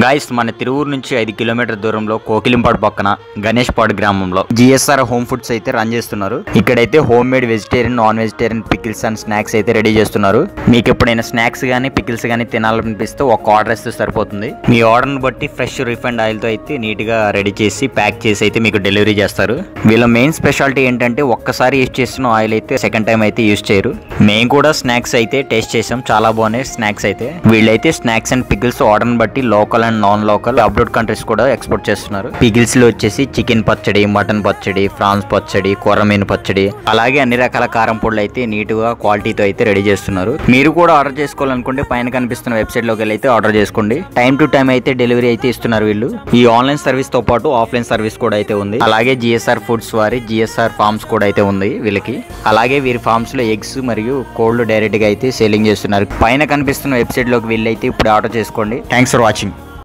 Guys మన తిరువూరు నుంచి 5 kilometre దూరంలో కోకిలింపాడు పక్కన గణేష్పాడు గ్రామంలో జిఎస్ఆర్ హోమ్ ఫుడ్స్ అయితే రన్ చేస్తున్నారు. ఇక్కడైతే home made vegetarian non vegetarian pickles and snacks అయితే రెడీ చేస్తున్నారు. మీకు ఎప్పుడైనా స్నాక్స్ గానీ పికిల్స్ గానీ తినాలనిపిస్తే ఒక ఆర్డర్ ఇస్తే సరిపోతుంది. మీ ఆర్డర్ని బట్టి ఫ్రెష్ రిఫైండ్ ఆయిల్ తో అయితే నీట్ గా రెడీ చేసి ప్యాక్ చేసి అయితే మీకు డెలివరీ చేస్తారు. వీళ్ళ మెయిన్ స్పెషాలిటీ ఏంటంటే ఒక్కసారి యూజ్ చేసిన ఆయిల్ అయితే సెకండ్ టైం అయితే యూజ్ చేయరు. మేము కూడా స్నాక్స్ అయితే టేస్ట్ చేసాం, చాలా బాగున్నాయి స్నాక్స్ అయితే. వీళ్ళైతే స్నాక్స్ అండ్ పికిల్స్ ఆర్డర్ని బట్టి local and non local abroad countries కూడా ఎక్స్పోర్ట్ చేస్తున్నారు. పికిల్స్ లో వచ్చేసి చికెన్ పచ్చడి, మటన్ పచ్చడి, ఫ్రాన్స్ పచ్చడి, కొర్రమీను పచ్చడి, అలాగే అన్ని రకాల కారం పొడులు అయితే నీట్ గా క్వాలిటీతో అయితే రెడీ చేస్తున్నారు. మీరు కూడా ఆర్డర్ చేసుకోవాలనుకుంటే పైన కనిపిస్తున్న వెబ్సైట్ లోకి వెళ్ళి అయితే ఆర్డర్ చేసుకోండి. టైం టు టైం అయితే డెలివరీ అయితే ఇస్తున్నారు వీళ్ళు. ఈ ఆన్లైన్ సర్వీస్ తో పాటు ఆఫ్లైన్ సర్వీస్ కూడా అయితే ఉంది. అలాగే జిఎస్ఆర్ ఫుడ్స్ వారి జిఎస్ఆర్ ఫార్మ్స్ కూడా అయితే ఉంది వీళ్ళకి. అలాగే వీరి ఫార్మ్స్ లో ఎగ్స్ మరియు కోల్డ్ డైరెక్ట్ గా అయితే సేలింగ్ చేస్తున్నారు. పైన కనిపిస్తున్న వెబ్సైట్ లోకి వెళ్ళి అయితే ఇప్పుడు ఆర్డర్ చేసుకోండి. Thanks for watching.